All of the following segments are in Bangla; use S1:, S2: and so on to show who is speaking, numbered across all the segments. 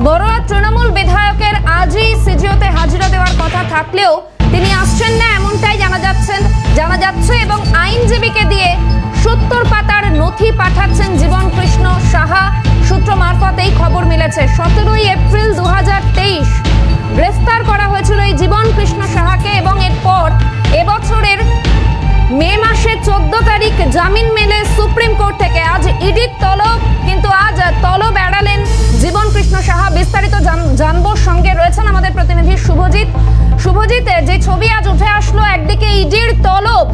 S1: বড়ুয়া তৃণমূল বিধায়কের আজই সিজিওতে হাজিরা দেওয়ার কথা থাকলেও তিনি আসছেন না এমনটাই জানা যাচ্ছে এবং আইনজীবীকে দিয়ে 70 পাতার নথি পাঠাচ্ছেন জীবন কৃষ্ণ সাহা। সূত্র মারফত এই খবর মিলেছে। 17 এপ্রিল 2023 গ্রেফতার করা হয়েছিল এই জীবন কৃষ্ণ সাহাকে এবং এরপর এবছরের মে মাসে 14 তারিখ জামিন মেলে সুপ্রিম কোর্ট থেকে। আজ ইডির তলব, কিন্তু আজ তলব এড়ালেন জীবন কৃষ্ণ সাহা। বিস্তারিত জানবো, সঙ্গে রয়েছেন আমাদের প্রতিনিধি শুভজিৎ। যে ছবি আজ উঠে আসলো, একদিকে ইডির তলব,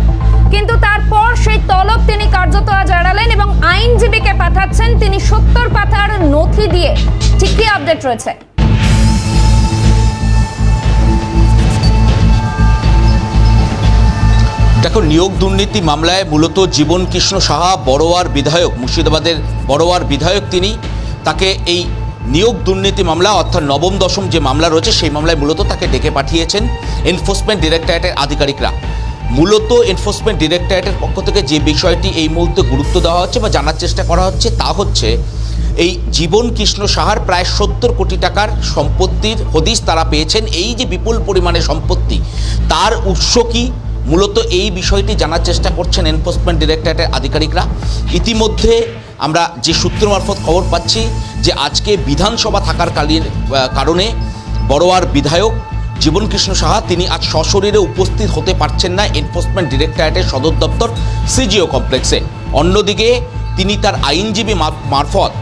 S1: কিন্তু তারপর সেই তলব তিনি কার্যত আজ এড়ালেন এবং আইনজীবীকে পাঠাচ্ছেন তিনি 70 পাতার নথি দিয়ে। ঠিক কি আপডেট রয়েছে?
S2: দেখো, নিয়োগ দুর্নীতি মামলায় মূলত জীবন কৃষ্ণ সাহা বড়োয়ার বিধায়ক, মুর্শিদাবাদের বড়োয়ার বিধায়ক, তিনি তাকে এই নিয়োগ দুর্নীতি মামলা অর্থাৎ নবম দশম যে মামলা রয়েছে সেই মামলায় মূলত তাকে ডেকে পাঠিয়েছেন এনফোর্সমেন্ট ডিরেক্টরেটের আধিকারিকরা। মূলত এনফোর্সমেন্ট ডিরেক্টরেটের পক্ষ থেকে যে বিষয়টি এই মুহূর্তে গুরুত্ব দেওয়া হচ্ছে বা জানার চেষ্টা করা হচ্ছে তা হচ্ছে এই জীবন কৃষ্ণ সাহার প্রায় 70 কোটি টাকার সম্পত্তির হদিশ তারা পেয়েছেন। এই যে বিপুল পরিমাণে সম্পত্তি, তার উৎস কী, মূলত এই বিষয়টি জানার চেষ্টা করছেন এনফোর্সমেন্ট ডিরেক্টরেটের আধিকারিকরা। ইতিমধ্যে আমরা যে সূত্র মারফত খবর পাচ্ছি যে আজকে বিধানসভা থাকার কারণে বড়োয়ার বিধায়ক জীবন কৃষ্ণ সাহা তিনি আজ সশরীরে উপস্থিত হতে পারছেন না এনফোর্সমেন্ট ডিরেক্টরেটের সদর দপ্তর সিজিও কমপ্লেক্সে। অন্যদিকে তিনি তার আইনজীবী মারফত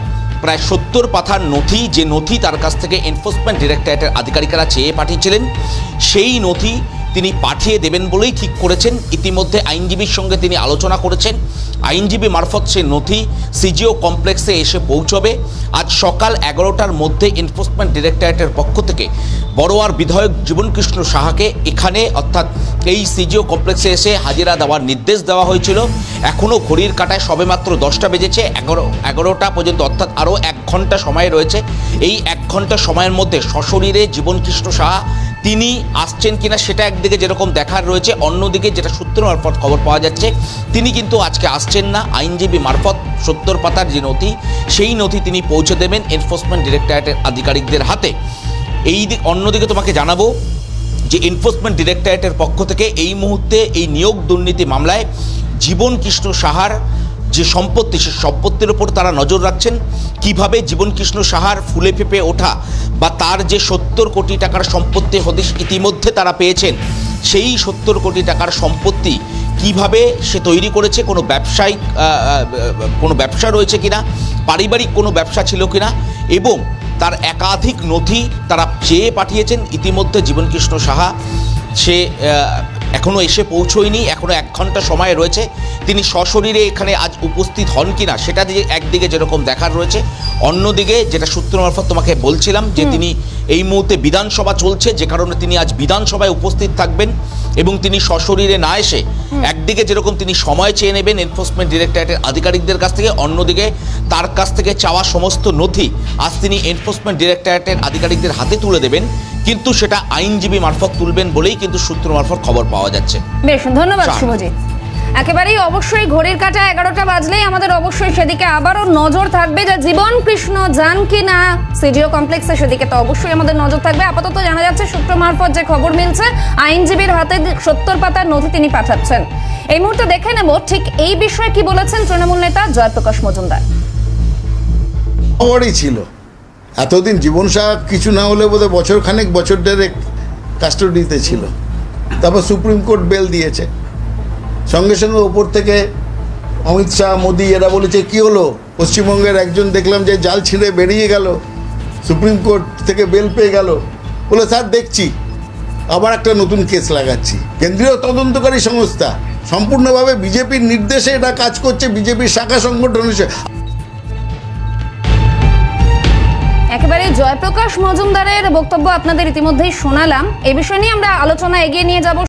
S2: প্রায় 70 পাতার নথি, যে নথি তার কাছ থেকে এনফোর্সমেন্ট ডিরেক্টরেটের আধিকারিকরা চেয়ে পাঠিয়েছিলেন, সেই নথি তিনি পাঠিয়ে দেবেন বলেই ঠিক করেছেন। ইতিমধ্যে আইনজীবীর সঙ্গে তিনি আলোচনা করেছেন। আইনজীবী মারফত সেই নথি সিজিও কমপ্লেক্সে এসে পৌঁছবে। আজ সকাল 11টার মধ্যে এনফোর্সমেন্ট ডিরেক্টরেটের পক্ষ থেকে বড়োয়ার বিধায়ক জীবন কৃষ্ণ সাহাকে এখানে অর্থাৎ এই সিজিও কমপ্লেক্সে এসে হাজিরা দেওয়ার নির্দেশ দেওয়া হয়েছিল। এখনও ঘড়ির কাঁটায় সবেমাত্র 10টা বেজেছে। 11টা পর্যন্ত অর্থাৎ আরও 1 ঘন্টা সময় রয়েছে। এই 1 ঘন্টা সময়ের মধ্যে সশরীরে জীবন কৃষ্ণ সাহা তিনি আসছেন কিনা সেটা একদিকে যেরকম দেখার রয়েছে, অন্যদিকে যেটা সূত্র মারফত খবর পাওয়া যাচ্ছে তিনি কিন্তু আজকে আসছেন না। আইনজীবী মারফত 70 পাতার যে নথি, সেই নথি তিনি পৌঁছে দেবেন এনফোর্সমেন্ট ডিরেক্টরেটের আধিকারিকদের হাতে। অন্যদিকে তোমাকে জানাবো যে এনফোর্সমেন্ট ডিরেক্টরেটের পক্ষ থেকে এই মুহূর্তে এই নিয়োগ দুর্নীতি মামলায় জীবন কৃষ্ণ সাহার যে সম্পত্তি, সে সম্পত্তির ওপর তারা নজর রাখছেন। কিভাবে জীবন কৃষ্ণ সাহার ফুলে ফেঁপে ওঠা বা তার যে 70 কোটি টাকার সম্পত্তি হদিশ ইতিমধ্যে তারা পেয়েছেন, সেই 70 কোটি টাকার সম্পত্তি কিভাবে সে তৈরি করেছে, কোনো ব্যবসায়িক কোনো ব্যবসা রয়েছে কিনা, পারিবারিক কোনো ব্যবসা ছিল কিনা, এবং তার একাধিক নথি তারা চেয়ে পাঠিয়েছেন। ইতিমধ্যে জীবন কৃষ্ণ সাহা সে এখনও এসে পৌঁছয়নি, এখনও 1 ঘন্টা সময় রয়েছে। তিনি সশরীরে এখানে আজ উপস্থিত হন কিনা সেটা একদিকে যেরকম দেখার রয়েছে, অন্যদিকে যেটা সূত্র মারফত তোমাকে বলছিলাম যে তিনি এই মুহূর্তে বিধানসভা চলছে, যে কারণে তিনি আজ বিধানসভায় উপস্থিত থাকবেন এবং তিনি সশরীরে না এসে একদিকে যেরকম তিনি সময় চেয়ে নেবেন এনফোর্সমেন্ট ডিরেক্টরেটের আধিকারিকদের কাছ থেকে, অন্যদিকে তার কাছ থেকে চাওয়া সমস্ত নথি আজ তিনি এনফোর্সমেন্ট ডিরেক্টরেটের আধিকারিকদের হাতে তুলে দেবেন, কিন্তু সেটা আইনজীবী মারফত তুলবেন বলেই কিন্তু সূত্র মারফত খবর পাওয়া যাচ্ছে।
S1: বেশ, ধন্যবাদ শুভজিৎ। একেবারেই অবশ্যই ঘড়ির কাঁটা 11টা বাজলেই আমাদের অবশ্যই সেদিকে আবারও নজর থাকবে যে জীবন কৃষ্ণ যান কি না সিজিও কমপ্লেক্সে, সেদিকে তো অবশ্যই আমাদের নজর থাকবে। আপাতত জানা যাচ্ছে সূত্র মারফত যে খবর মিলছে, আইনজীবীর হাতে 70 পাতার নথি তিনি পাঠাচ্ছেন। এই মুহূর্তে দেখে নেব ঠিক এই বিষয়ে কি বলেছেন তৃণমূল নেতা জয়প্রকাশ মজুমদার।
S3: খবরই ছিল এতদিন জীবন সাহা কিছু না হলে বোধহয় বছর দেড়েক কাস্টোডিতে ছিল। তারপর সুপ্রিম কোর্ট বেল দিয়েছে, সঙ্গে সঙ্গে ওপর থেকে অমিত শাহ, মোদি এরা বলেছে কি হলো, পশ্চিমবঙ্গের একজন দেখলাম যে জাল ছিঁড়ে বেরিয়ে গেল, সুপ্রিম কোর্ট থেকে বেল পেয়ে গেল, বলে স্যার দেখছি আবার একটা নতুন কেস লাগাচ্ছি। কেন্দ্রীয় তদন্তকারী সংস্থা সম্পূর্ণভাবে বিজেপির নির্দেশে এটা কাজ করছে, বিজেপির শাখা সংগঠন হিসেবে।
S1: একেবারে জয়প্রকাশ মজুমদারের বক্তব্য আপনাদের ইতিমধ্যেই শোনালাম। এই বিষয় নিয়ে আমরা আলোচনা এগিয়ে নিয়ে যাব।